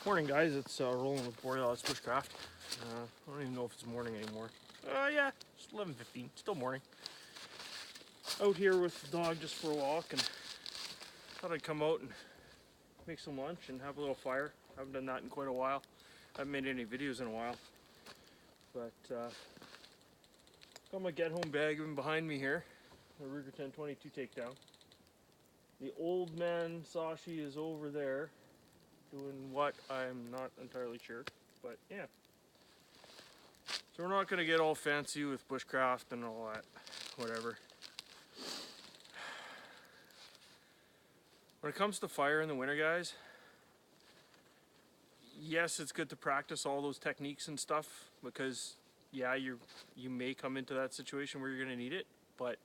Morning, guys. It's Rolling with Borealis Bushcraft. I don't even know if it's morning anymore. Yeah, it's 11:15. Still morning. Out here with the dog just for a walk, and thought I'd come out and make some lunch and have a little fire. Haven't done that in quite a while. Haven't made any videos in a while. But got my get home bag even behind me here. The Ruger 1022 takedown. The old man Sashi is over there doing what, I'm not entirely sure, but yeah. So we're not going to get all fancy with bushcraft and all that, whatever. When it comes to fire in the winter, guys, yes, it's good to practice all those techniques and stuff because, yeah, you may come into that situation where you're going to need it, but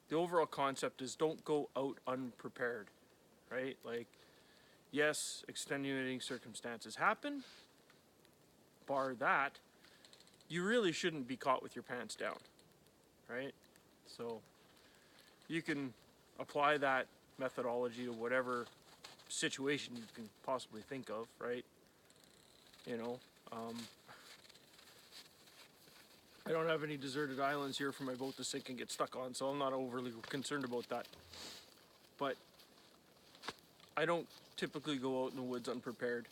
the overall concept is don't go out unprepared, right? Like, yes, extenuating circumstances happen. Bar that, you really shouldn't be caught with your pants down, right? So you can apply that methodology to whatever situation you can possibly think of, right? You know, I don't have any deserted islands here for my boat to sink and get stuck on, so I'm not overly concerned about that. But I don't typically go out in the woods unprepared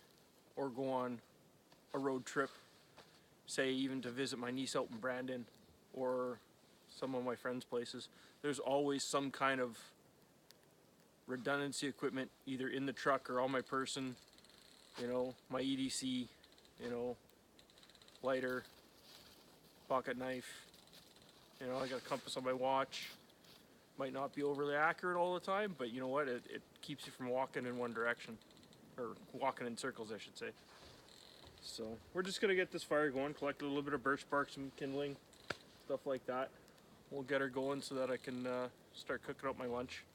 or go on a road trip, say even to visit my niece out in Brandon or some of my friends' places. There's always some kind of redundancy equipment either in the truck or on my person, you know, my EDC, you know, lighter, pocket knife, you know, I got a compass on my watch. Might not be overly accurate all the time, but you know what, it keeps you from walking in one direction, or walking in circles, I should say. So we're just gonna get this fire going, collect a little bit of birch bark, some kindling, stuff like that. We'll get her going so that I can start cooking up my lunch.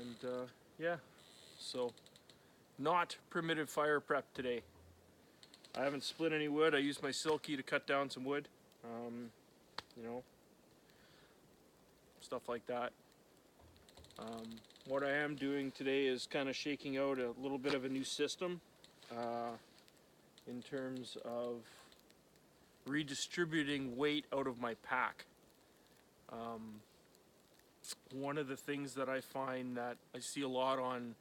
And yeah, so not primitive fire prep today. I haven't split any wood. I used my Silky to cut down some wood, you know, stuff like that. What I am doing today is kind of shaking out a little bit of a new system in terms of redistributing weight out of my pack. One of the things that I find that I see a lot on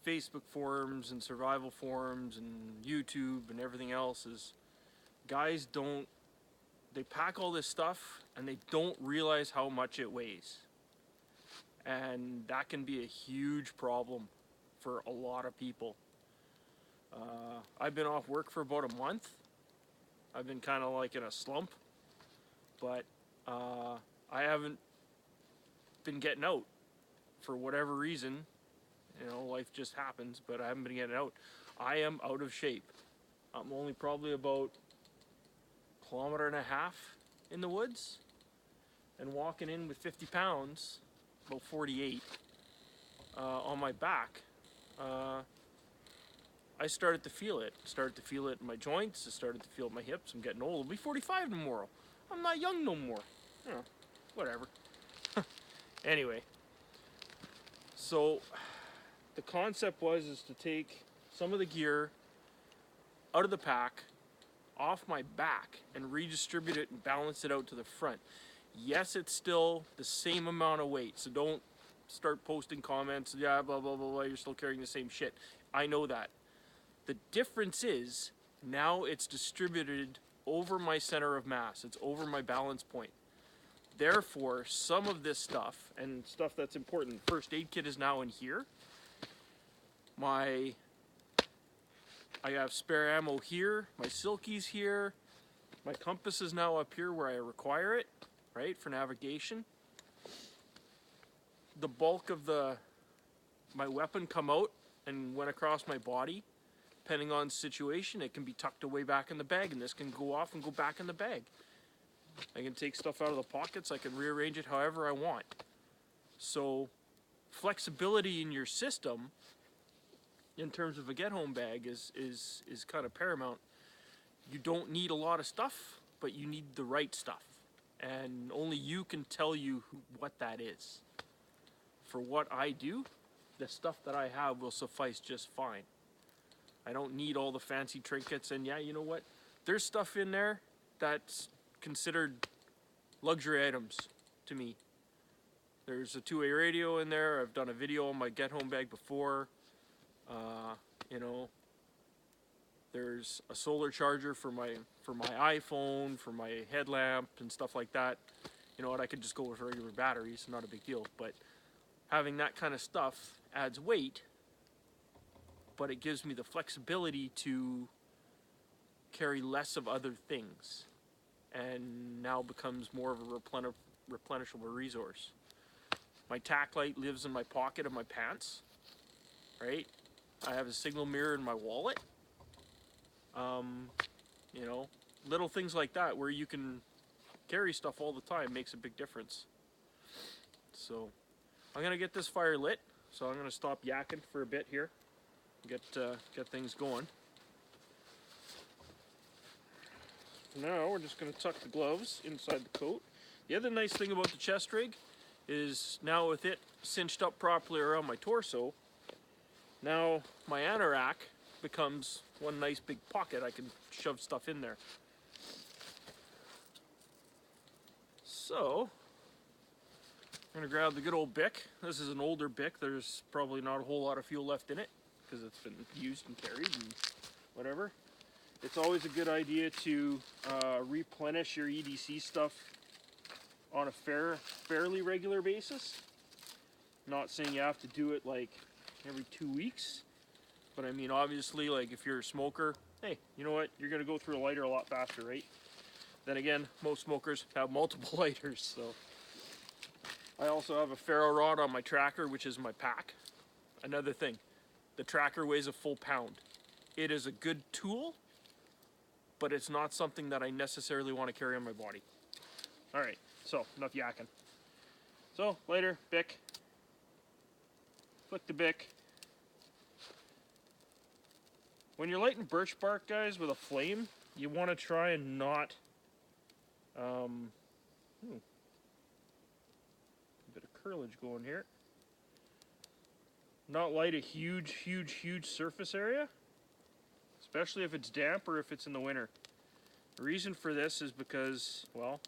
Facebook forums and survival forums and YouTube and everything else is guys they pack all this stuff and they don't realize how much it weighs. And that can be a huge problem for a lot of people. I've been off work for about a month. I've been kind of like in a slump, but I haven't been getting out for whatever reason. You know, life just happens, but I haven't been getting out. I am out of shape. I'm only probably about 1.5 kilometers in the woods, and walking in with 50 pounds, about 48, on my back. I started to feel it. Started to feel it in my joints. I started to feel it in my hips. I'm getting old. I'll be 45 tomorrow. I'm not young no more. You know, whatever. Anyway, so the concept is to take some of the gear out of the pack, off my back, and redistribute it and balance it out to the front. Yes, it's still the same amount of weight, so don't start posting comments, yeah, blah, blah, blah, blah, you're still carrying the same shit. I know that. The difference is now it's distributed over my center of mass. It's over my balance point. Therefore, some of this stuff, and stuff that's important, first aid kit is now in here. I have spare ammo here, my Silky's here, my compass is now up here where I require it, right, for navigation. The bulk of my weapon come out and went across my body. Depending on the situation, it can be tucked away back in the bag, and this can go off and go back in the bag. I can take stuff out of the pockets, I can rearrange it however I want. So flexibility in your system in terms of a get-home bag is kind of paramount. You don't need a lot of stuff, but you need the right stuff. And only you can tell you what that is. For what I do, the stuff that I have will suffice just fine. I don't need all the fancy trinkets. And yeah, you know what? There's stuff in there that's considered luxury items to me. There's a two-way radio in there. I've done a video on my Get Home bag before. You know, there's a solar charger for my iPhone, for my headlamp and stuff like that. You know what? I could just go with regular batteries, not a big deal. But having that kind of stuff adds weight, but it gives me the flexibility to carry less of other things, and now becomes more of a replenishable resource. My tack light lives in my pocket of my pants, right? I have a signal mirror in my wallet. You know, little things like that where you can carry stuff all the time makes a big difference. So I'm gonna get this fire lit, so I'm gonna stop yakking for a bit here, get things going. Now we're just going to tuck the gloves inside the coat. The other nice thing about the chest rig is now with it cinched up properly around my torso, now my anorak becomes one nice big pocket. I can shove stuff in there. So I'm going to grab the good old Bic. This is an older Bic. There's probably not a whole lot of fuel left in it because it's been used and carried and whatever. It's always a good idea to replenish your EDC stuff on a fairly regular basis. Not saying you have to do it like every 2 weeks, but I mean obviously, like if you're a smoker, hey, you know what? You're gonna go through a lighter a lot faster, right? Then again, most smokers have multiple lighters, so. I also have a ferro rod on my tracker, which is my pack. Another thing, the tracker weighs a full pound. It is a good tool, but it's not something that I necessarily want to carry on my body. All right, so enough yakking. So later, Bic. Flick the Bic. When you're lighting birch bark, guys, with a flame, you want to try and not. A bit of curlage going here. Not light a huge surface area, especially if it's damp or if it's in the winter. The reason for this is because, well,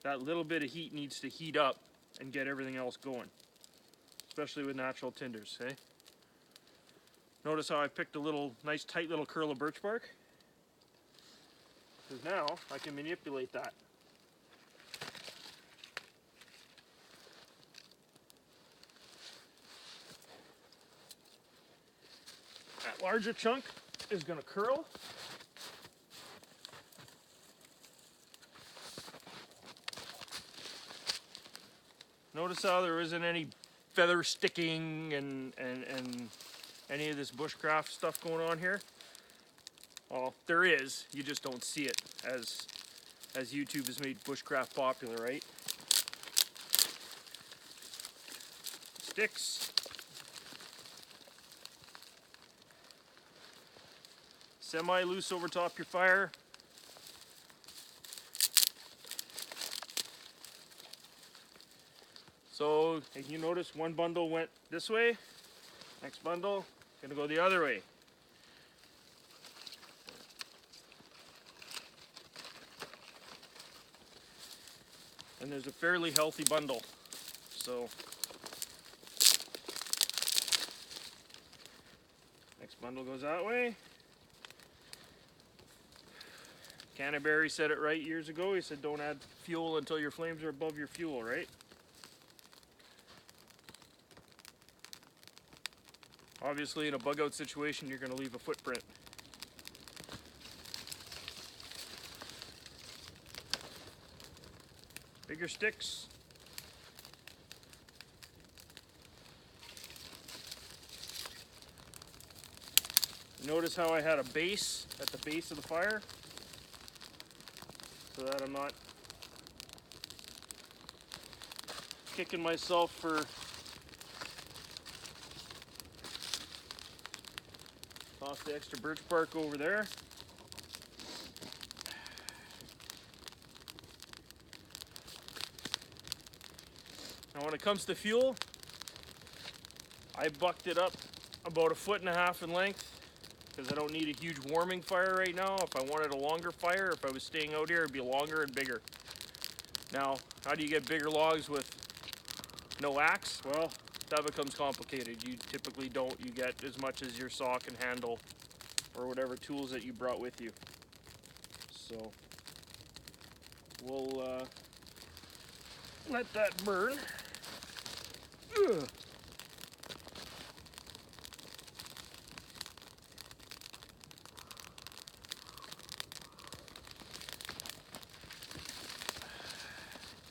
that little bit of heat needs to heat up and get everything else going, especially with natural tinders, eh? Notice how I picked a nice tight little curl of birch bark? Because now I can manipulate that. That larger chunk is going to curl. Notice how there isn't any feather sticking and any of this bushcraft stuff going on here. Well, there is, you just don't see it as YouTube has made bushcraft popular, right? Sticks. Semi-loose over top your fire. So, if you notice, one bundle went this way, next bundle gonna go the other way. And there's a fairly healthy bundle. So, next bundle goes that way. Canterbury said it right years ago. He said, don't add fuel until your flames are above your fuel, right? Obviously, in a bug out situation, you're going to leave a footprint. Bigger sticks. Notice how I had a base at the base of the fire, so that I'm not kicking myself for toss the extra birch bark over there. Now when it comes to fuel, I bucked it up about 1.5 feet in length because I don't need a huge warming fire right now. If I wanted a longer fire, if I was staying out here, it'd be longer and bigger. Now, how do you get bigger logs with no axe? Well, that becomes complicated. You typically don't. You get as much as your saw can handle, or whatever tools that you brought with you. So we'll let that burn. Ugh.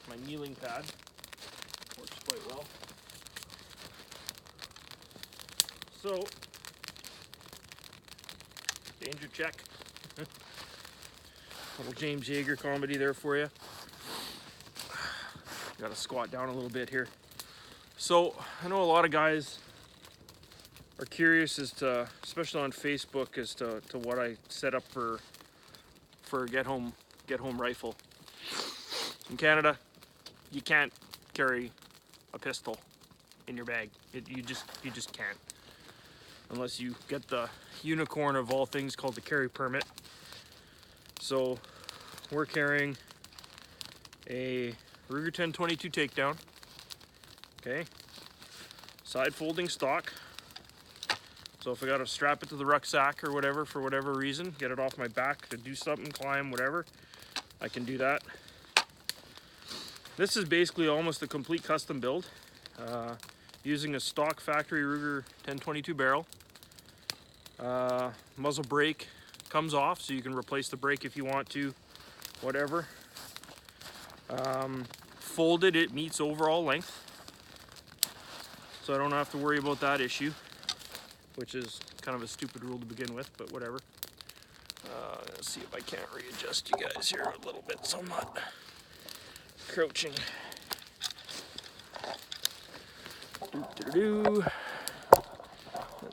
My kneeling pad works quite well. So, danger check. Little James Yeager comedy there for you. Gotta squat down a little bit here. So, I know a lot of guys are curious as to, especially on Facebook, as to what I set up for a get home rifle. In Canada, you can't carry a pistol in your bag. You just can't, unless you get the unicorn of all things called the carry permit. So we're carrying a Ruger 1022 takedown. Okay, side folding stock. So if I gotta strap it to the rucksack or whatever for whatever reason, get it off my back to do something, climb, whatever, I can do that. This is basically almost a complete custom build, using a stock factory Ruger 1022 barrel. Muzzle brake comes off, so you can replace the brake if you want to, whatever. Folded, it meets overall length, so I don't have to worry about that issue, which is kind of a stupid rule to begin with, but whatever. Let's see if I can't readjust you guys here a little bit so I'm not crouching. And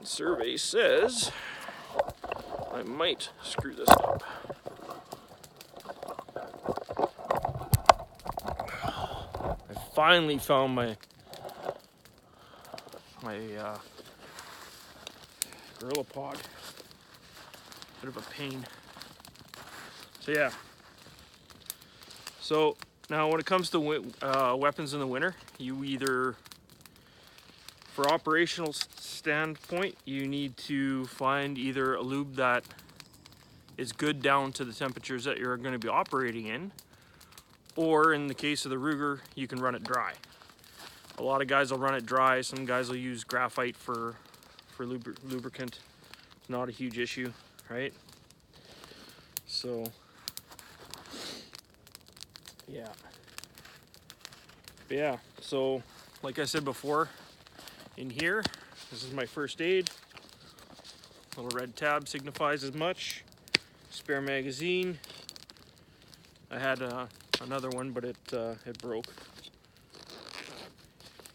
survey says I might screw this up. I finally found my Gorilla Pod. Bit of a pain. So yeah. So now when it comes to weapons in the winter, you either, for operational standpoint, you need to find either a lube that is good down to the temperatures that you're going to be operating in, or in the case of the Ruger, you can run it dry. A lot of guys will run it dry. Some guys will use graphite for lubricant. Not a huge issue, right? So yeah. But yeah, so like I said before, in here, this is my first aid. Little red tab signifies as much. Spare magazine. I had another one, but it broke.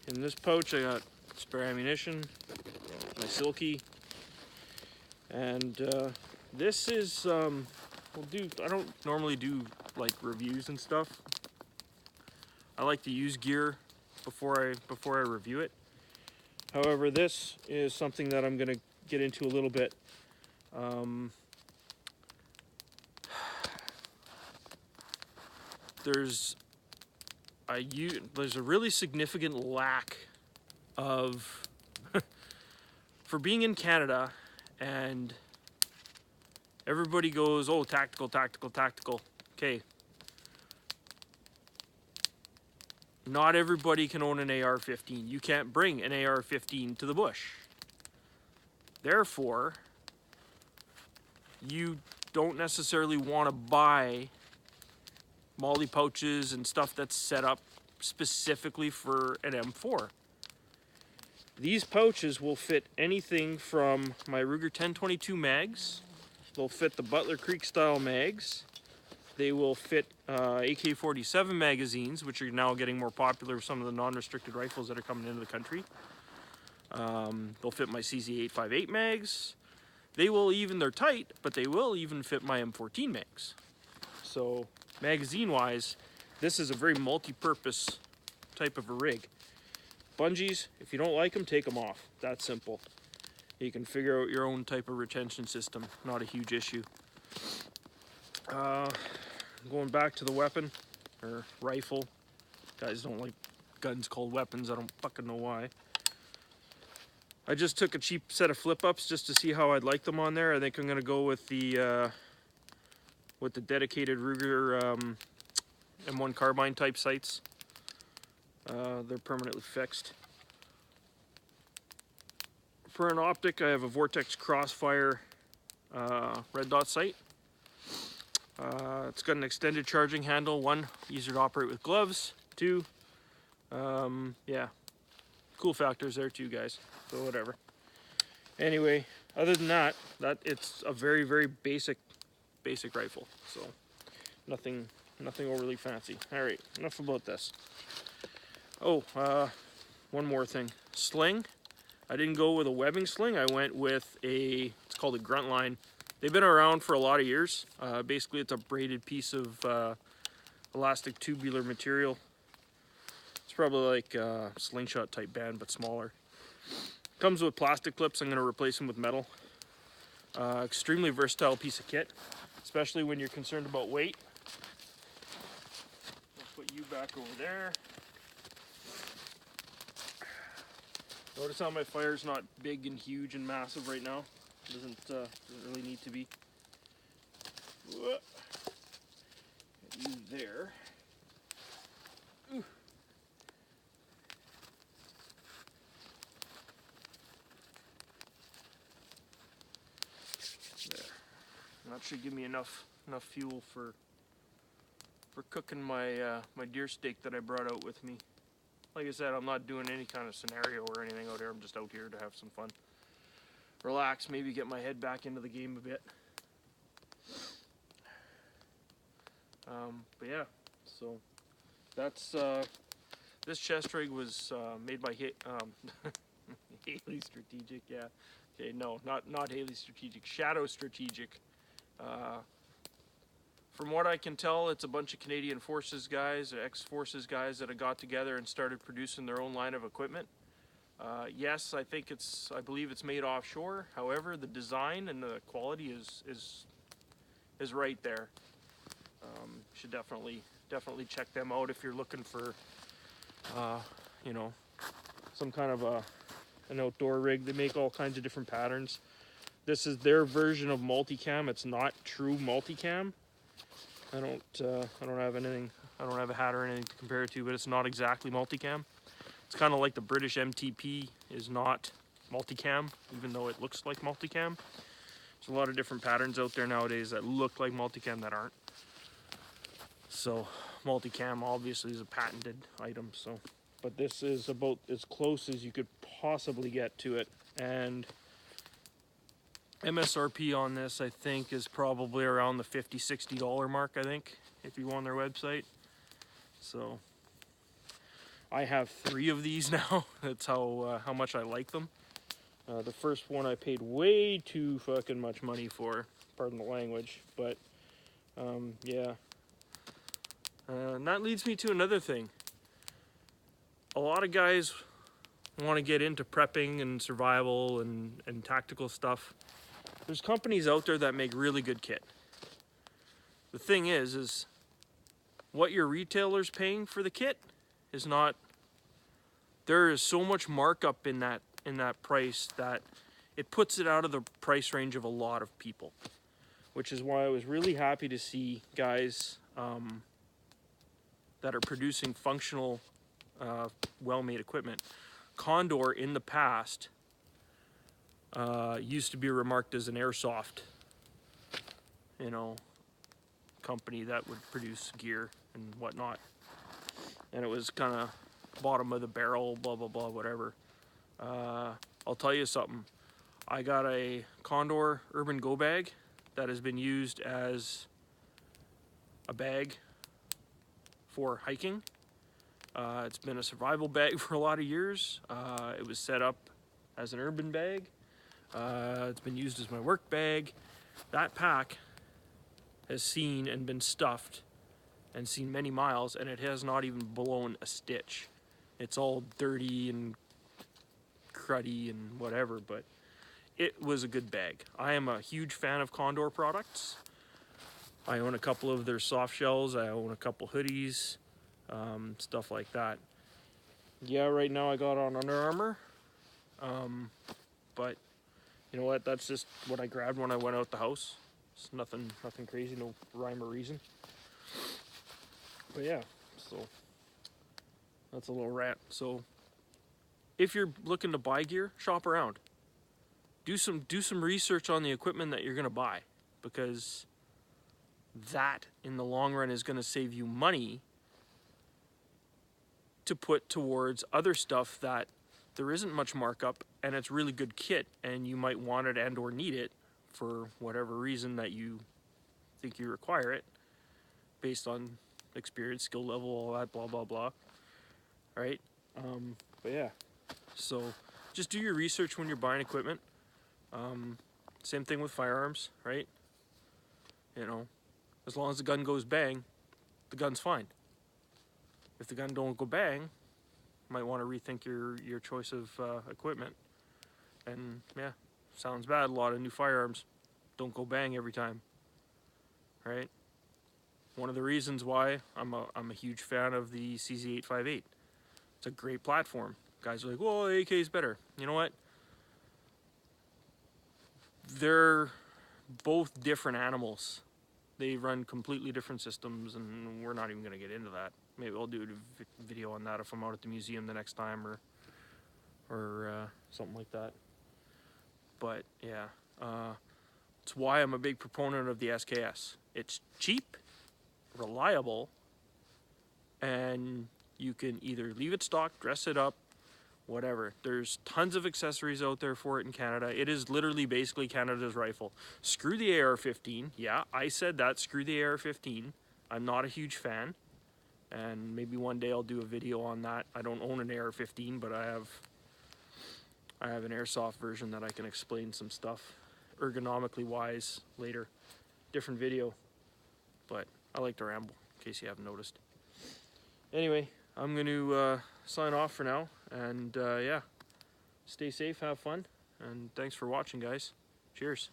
In this pouch, I got spare ammunition, my Silky, and this is I don't normally do like reviews and stuff. I like to use gear before I review it. However, this is something that I'm going to get into a little bit. There's a really significant lack of for being in Canada, and everybody goes, oh, tactical, tactical, tactical. Okay. Not everybody can own an AR-15. You can't bring an AR-15 to the bush. Therefore, you don't necessarily want to buy MOLLE pouches and stuff that's set up specifically for an M4. These pouches will fit anything from my Ruger 1022 mags. They'll fit the Butler Creek style mags. They will fit AK-47 magazines, which are now getting more popular with some of the non-restricted rifles that are coming into the country. They'll fit my CZ858 mags. They're tight, but they will even fit my M14 mags. So magazine-wise, this is a very multi-purpose type of a rig. Bungees, if you don't like them, take them off. That's simple. You can figure out your own type of retention system. Not a huge issue. Going back to the weapon, or rifle. Guys don't like guns called weapons. I don't fucking know why. I just took a cheap set of flip-ups just to see how I'd like them on there. I think I'm gonna go with the dedicated Ruger M1 carbine type sights. They're permanently fixed. For an optic, I have a Vortex Crossfire red dot sight. It's got an extended charging handle. 1, easier to operate with gloves. 2, yeah, cool factors there too, guys. So whatever. Anyway, other than that, it's a very, very basic rifle. So nothing overly fancy. All right, enough about this. Oh, one more thing. Sling. I didn't go with a webbing sling. I went with it's called a Gruntline. They've been around for a lot of years. Basically, it's a braided piece of elastic tubular material. It's probably like a slingshot type band, but smaller. Comes with plastic clips. I'm going to replace them with metal. Extremely versatile piece of kit, especially when you're concerned about weight. I'll put you back over there. Notice how my fire's not big and huge and massive right now. Doesn't really need to be. Get you there. Ooh. There. And that should give me enough fuel for cooking my my deer steak that I brought out with me. Like I said, I'm not doing any kind of scenario or anything out here. I'm just out here to have some fun. Relax, maybe get my head back into the game a bit. But yeah, so that's this chest rig was made by Haley Strategic. Yeah, okay, no, not Haley Strategic, Shadow Strategic. From what I can tell, it's a bunch of Canadian Forces guys, ex-Forces guys that have got together and started producing their own line of equipment. Yes, I believe it's made offshore. However, the design and the quality is right there. Should definitely check them out if you're looking for, you know, some kind of an outdoor rig. They make all kinds of different patterns. This is their version of multicam. It's not true multicam. I don't have anything. I don't have a hat or anything to compare it to, but it's not exactly multicam. It's kind of like the British MTP is not multicam, even though it looks like multicam. There's a lot of different patterns out there nowadays that look like multicam that aren't. So multicam obviously is a patented item. So, but this is about as close as you could possibly get to it. And MSRP on this, I think, is probably around the $50–$60 mark, I think, if you go on their website. So I have 3 of these now. That's how much I like them. The first one I paid way too fucking much money for, pardon the language, but yeah. And that leads me to another thing. A lot of guys want to get into prepping and survival and tactical stuff. There's companies out there that make really good kit. The thing is what your retailer's paying for the kit is not. There is so much markup in that price that it puts it out of the price range of a lot of people, which is why I was really happy to see guys that are producing functional, well-made equipment. Condor in the past used to be remarked as an airsoft, you know, company that would produce gear and whatnot, and it was kind of bottom of the barrel, blah blah blah, whatever. I'll tell you something. I got a Condor Urban Go bag that has been used as a bag for hiking. It's been a survival bag for a lot of years. It was set up as an urban bag. It's been used as my work bag. That pack has seen and been stuffed and seen many miles, and it has not even blown a stitch. It's all dirty and cruddy and whatever, but it was a good bag. I am a huge fan of Condor products. I own a couple of their soft shells. I own a couple hoodies, stuff like that. Yeah, right now I got on Under Armour, but you know what? That's just what I grabbed when I went out the house. It's nothing crazy, no rhyme or reason. But yeah, so that's a little rant. So if you're looking to buy gear, shop around. Do some research on the equipment that you're gonna buy, because that in the long run is gonna save you money to put towards other stuff that there isn't much markup and it's really good kit and you might want it and or need it for whatever reason that you think you require it based on experience, skill level, all that blah blah blah. Right? But yeah, so just do your research when you're buying equipment. Same thing with firearms, right? You know, as long as the gun goes bang, the gun's fine. If the gun don't go bang, you might want to rethink your choice of equipment. And yeah, sounds bad. A lot of new firearms don't go bang every time, right? One of the reasons why I'm a huge fan of the CZ858. It's a great platform. Guys are like, well, AK is better. You know what? They're both different animals. They run completely different systems, and we're not even going to get into that. Maybe I'll do a video on that if I'm out at the museum the next time, or something like that. But yeah, it's why I'm a big proponent of the SKS. It's cheap, reliable, and you can either leave it stock, dress it up, whatever. There's tons of accessories out there for it in Canada. It is literally basically Canada's rifle. Screw the AR-15. Yeah, I said that. Screw the AR-15. I'm not a huge fan, and maybe one day I'll do a video on that. I don't own an AR-15, but I have an airsoft version that I can explain some stuff ergonomically wise later. Different video, but I like to ramble in case you haven't noticed. Anyway, I'm going to sign off for now, and yeah, stay safe, have fun, and thanks for watching, guys. Cheers.